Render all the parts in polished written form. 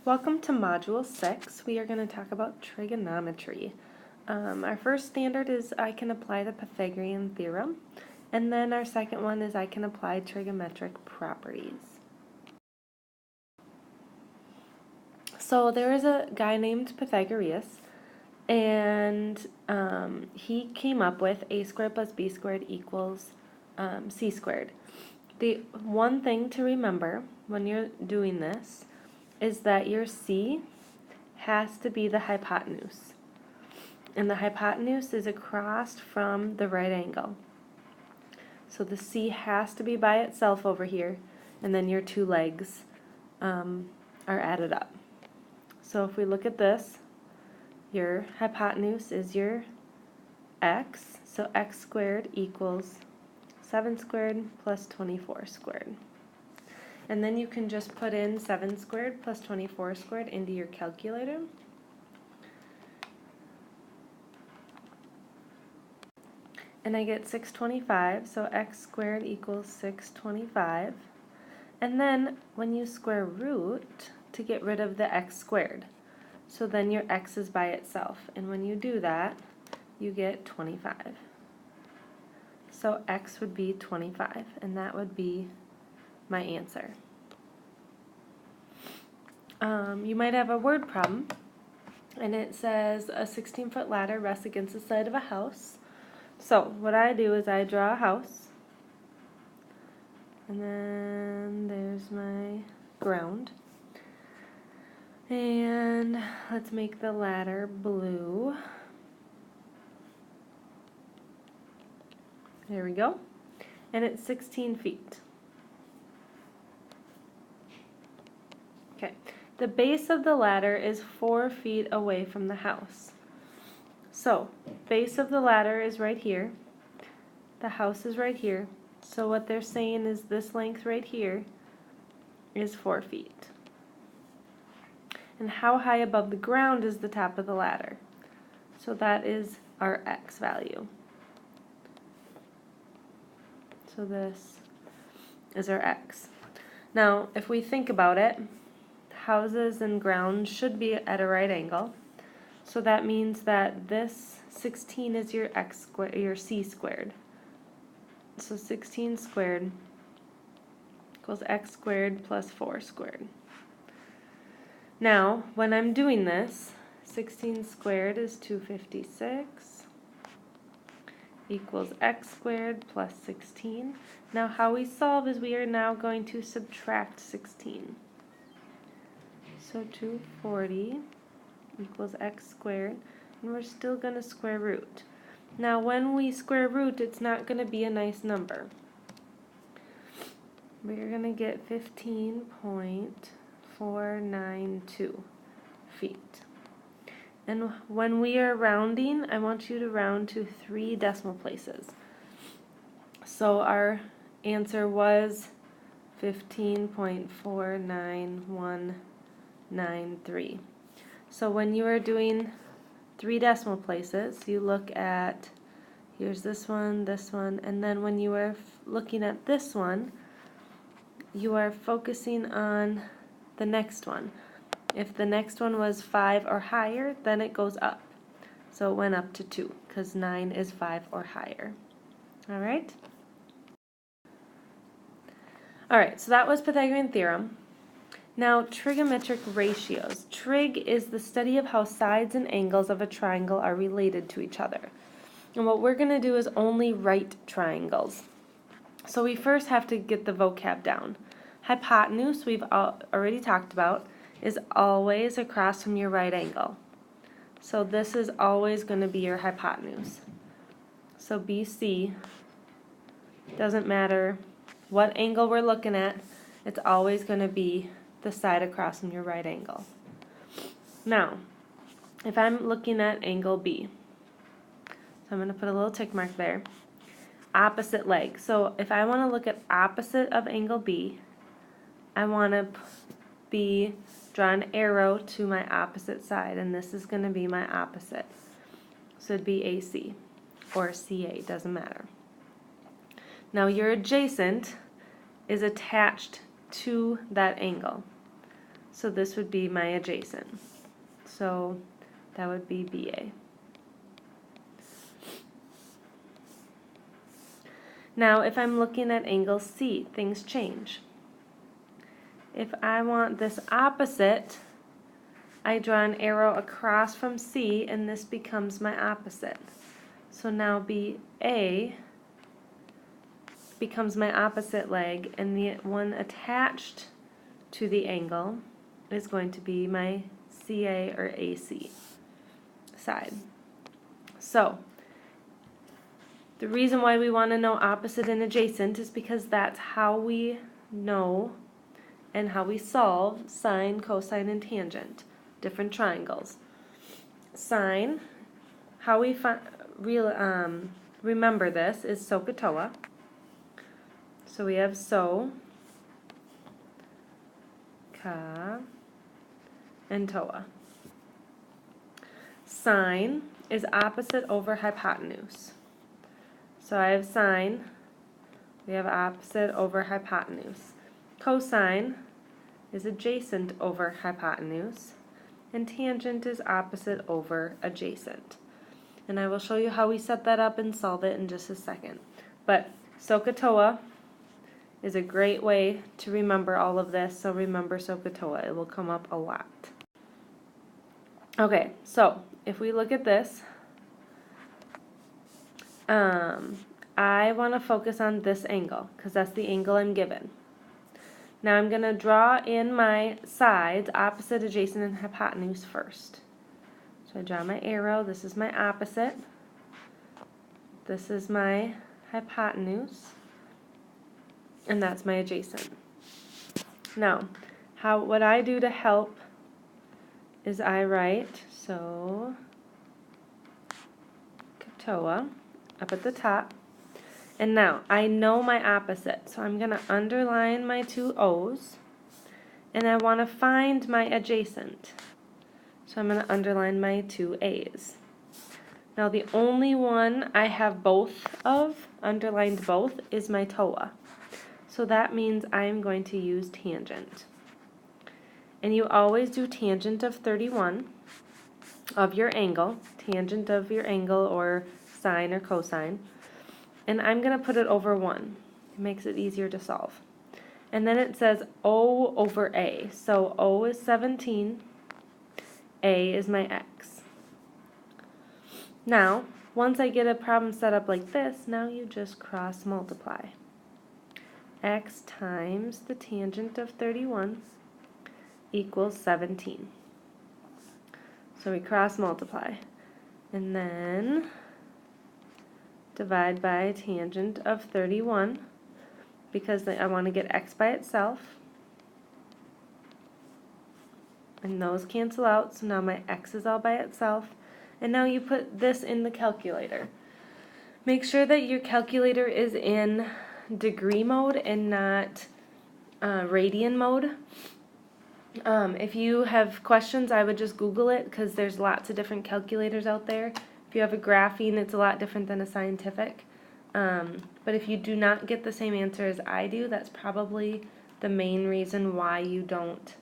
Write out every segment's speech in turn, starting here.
Welcome to Module 6. We are going to talk about trigonometry. Our first standard is I can apply the Pythagorean theorem, and then our second one is I can apply trigonometric properties. So there is a guy named Pythagoras, and he came up with a squared plus b squared equals c squared. The one thing to remember when you're doing this is that your c has to be the hypotenuse. And the hypotenuse is across from the right angle. So the c has to be by itself over here, and then your two legs are added up. So if we look at this, your hypotenuse is your x, so x squared equals 7 squared plus 24 squared. And then you can just put in 7 squared plus 24 squared into your calculator. And I get 625, so x squared equals 625. And then when you square root, to get rid of the x squared. So then your x is by itself. And when you do that, you get 25. So x would be 25, and that would be my answer. You might have a word problem, and it says a 16-foot ladder rests against the side of a house. So what I do is I draw a house, and then there's my ground. And let's make the ladder blue. There we go. And it's 16 feet. Okay. The base of the ladder is 4 feet away from the house. So, base of the ladder is right here. The house is right here. So what they're saying is this length right here is 4 feet. And how high above the ground is the top of the ladder? So that is our x value. So this is our x. Now, if we think about it, houses and ground should be at a right angle. So that means that this 16 is your x squared, your c squared. So 16 squared equals x squared plus 4 squared. Now, when I'm doing this, 16 squared is 256 equals x squared plus 16. Now how we solve is we are now going to subtract 16. So 240 equals x squared, and we're still going to square root. Now when we square root, it's not going to be a nice number. We're going to get 15.492 feet. And when we are rounding, I want you to round to 3 decimal places. So our answer was 15.49193. So when you are doing 3 decimal places, you look at, here's this one, and then when you are looking at this one, you are focusing on the next one. If the next one was 5 or higher, then it goes up. So it went up to 2, because 9 is 5 or higher. Alright? Alright, so that was Pythagorean theorem. Now, trigonometric ratios. Trig is the study of how sides and angles of a triangle are related to each other. And what we're going to do is only write triangles. So we first have to get the vocab down. Hypotenuse, we've already talked about, is always across from your right angle. So this is always going to be your hypotenuse. So BC, doesn't matter what angle we're looking at, it's always going to be the side across from your right angle. Now, if I'm looking at angle B, so I'm going to put a little tick mark there. Opposite leg. So if I want to look at opposite of angle B, I want to draw an arrow to my opposite side, and this is going to be my opposite. So it'd be AC or CA, doesn't matter. Now your adjacent is attached to that angle. So this would be my adjacent. So that would be BA. Now, if I'm looking at angle C, things change. If I want this opposite, I draw an arrow across from C, and this becomes my opposite. So now BA becomes my opposite leg, and the one attached to the angle is going to be my CA or AC side. So the reason why we want to know opposite and adjacent is because that's how we know and how we solve sine, cosine, and tangent, different triangles. Sine, how we remember this is SOHCAHTOA. So we have so, ka, and toa. Sine is opposite over hypotenuse. So I have sine, we have opposite over hypotenuse. Cosine is adjacent over hypotenuse, and tangent is opposite over adjacent. And I will show you how we set that up and solve it in just a second. But SOHCAHTOA is a great way to remember all of this, so remember SOHCAHTOA. It will come up a lot. Okay, so if we look at this, I want to focus on this angle because that's the angle I'm given. Now I'm going to draw in my sides, opposite, adjacent, and hypotenuse first. So I draw my arrow. This is my opposite. This is my hypotenuse. And that's my adjacent. Now, what I do to help is I write SOHCAHTOA up at the top. And now, I know my opposite, so I'm going to underline my two O's, and I want to find my adjacent. So I'm going to underline my two A's. Now, the only one I have both of, underlined both, is my TOA. So that means I'm going to use tangent. And you always do tangent of 31 of your angle, tangent of your angle or sine or cosine. And I'm going to put it over 1. It makes it easier to solve. And then it says O over A. So O is 17. A is my x. Now, once I get a problem set up like this, now you just cross multiply. X times the tangent of 31 equals 17. So we cross multiply. And then divide by tangent of 31 because I want to get x by itself. And those cancel out, so now my x is all by itself. And now you put this in the calculator. Make sure that your calculator is in degree mode and not radian mode. If you have questions, I would just Google it because there's lots of different calculators out there. If you have a graphing, it's a lot different than a scientific. But if you do not get the same answer as I do, that's probably the main reason why you don't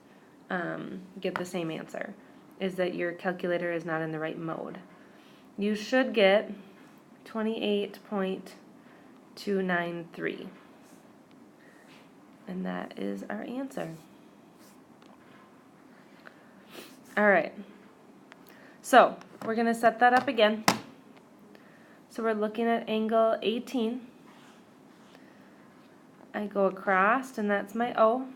get the same answer, is that your calculator is not in the right mode. You should get 28.293. And that is our answer. Alright, so we're going to set that up again. So we're looking at angle 18. I go across, and that's my O.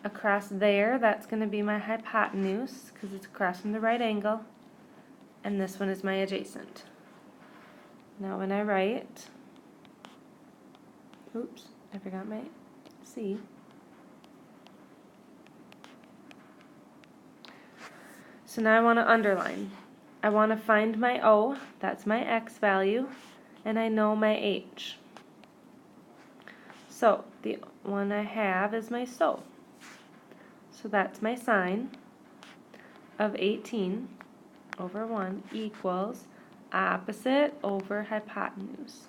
Across there, that's going to be my hypotenuse, because it's across from the right angle. And this one is my adjacent. Now when I write, oops, I forgot my C. So now I want to underline. I want to find my O, that's my x value, and I know my h. So the one I have is my SO. So that's my sine of 18 over 1 equals opposite over hypotenuse.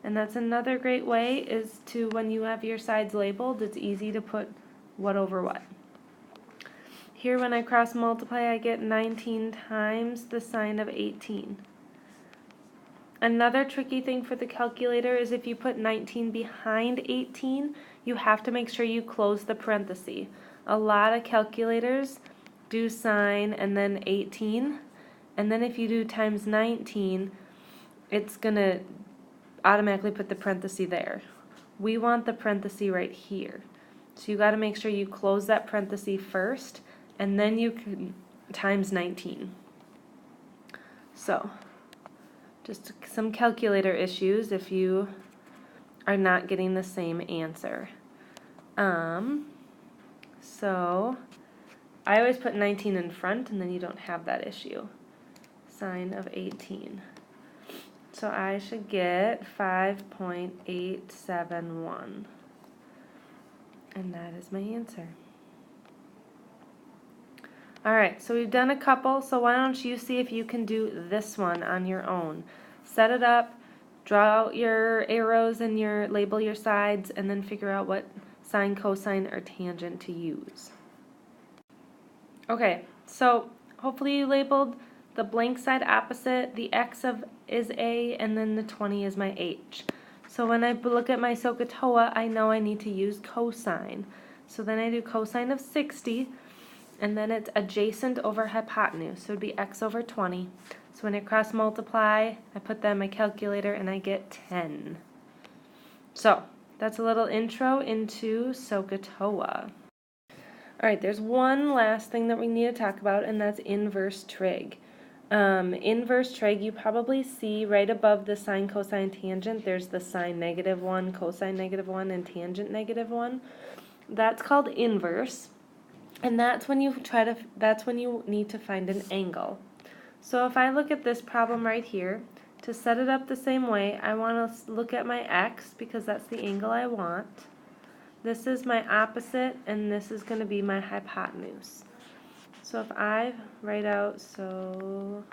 And that's another great way is to, when you have your sides labeled, it's easy to put what over what. Here when I cross multiply, I get 19 times the sine of 18. Another tricky thing for the calculator is if you put 19 behind 18, you have to make sure you close the parenthesis. A lot of calculators do sine and then 18, and then if you do times 19, it's going to automatically put the parenthesis there. We want the parenthesis right here. So you got to make sure you close that parenthesis first, and then you can times 19. So just some calculator issues if you are not getting the same answer. So I always put 19 in front, and then you don't have that issue. Sine of 18. So I should get 5.871. And that is my answer. Alright, so we've done a couple, so why don't you see if you can do this one on your own. Set it up, draw out your arrows and label your sides, and then figure out what sine, cosine, or tangent to use. Okay, so hopefully you labeled the blank side opposite, the x is a, and then the 20 is my h. So when I look at my SOHCAHTOA, I know I need to use cosine. So then I do cosine of 60, and then it's adjacent over hypotenuse, so it would be x over 20. So when I cross multiply, I put that in my calculator and I get 10. So that's a little intro into SOHCAHTOA. Alright, there's one last thing that we need to talk about, and that's inverse trig. Inverse trig, you probably see right above the sine, cosine, tangent, there's the sine -1, cosine -1, and tangent -1. That's called inverse. And that's when you need to find an angle. So if I look at this problem right here, to set it up the same way, I want to look at my x because that's the angle I want. This is my opposite, and this is going to be my hypotenuse. So if I write out SOHCAHTOA,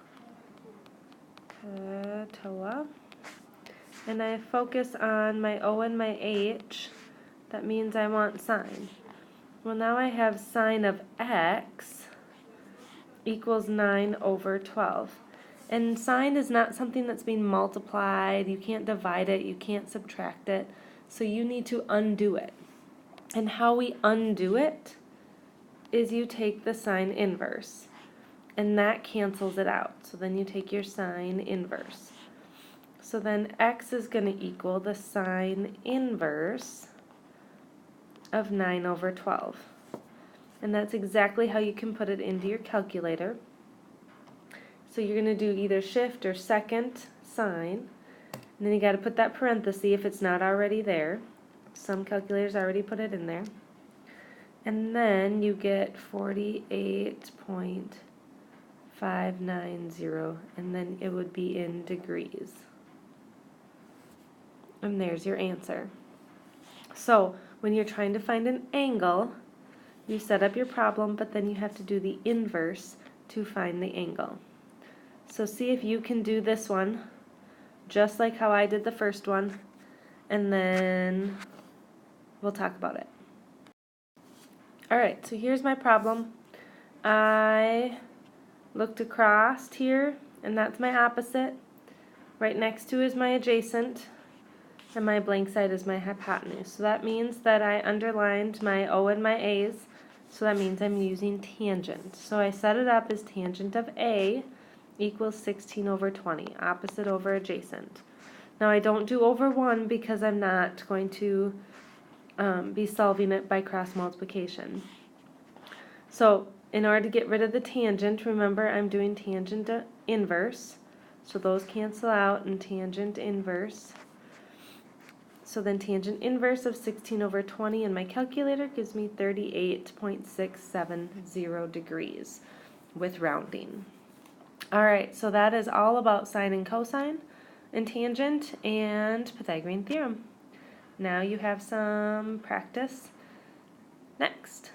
and I focus on my O and my H, that means I want sine. Well, now I have sine of x equals 9 over 12. And sine is not something that's being multiplied. You can't divide it. You can't subtract it. So you need to undo it. And how we undo it is you take the sine inverse. And that cancels it out. So then you take your sine inverse. So then x is going to equal the sine inverse of 9 over 12. And that's exactly how you can put it into your calculator. So you're going to do either shift or second sine, and then you got to put that parenthesis if it's not already there. Some calculators already put it in there. And then you get 48.590, and then it would be in degrees. And there's your answer. So when you're trying to find an angle, you set up your problem, but then you have to do the inverse to find the angle. So see if you can do this one, just like how I did the first one, and then we'll talk about it. Alright, so here's my problem. I looked across here, and that's my opposite. Right next to is my adjacent, and my blank side is my hypotenuse. So that means that I underlined my O and my A's, so that means I'm using tangent. So I set it up as tangent of A equals 16 over 20, opposite over adjacent. Now I don't do over 1 because I'm not going to be solving it by cross multiplication. So in order to get rid of the tangent, remember I'm doing tangent inverse. So those cancel out, and tangent inverse. So then tangent inverse of 16 over 20 in my calculator gives me 38.670 degrees with rounding. Alright, so that is all about sine and cosine and tangent and Pythagorean theorem. Now you have some practice next.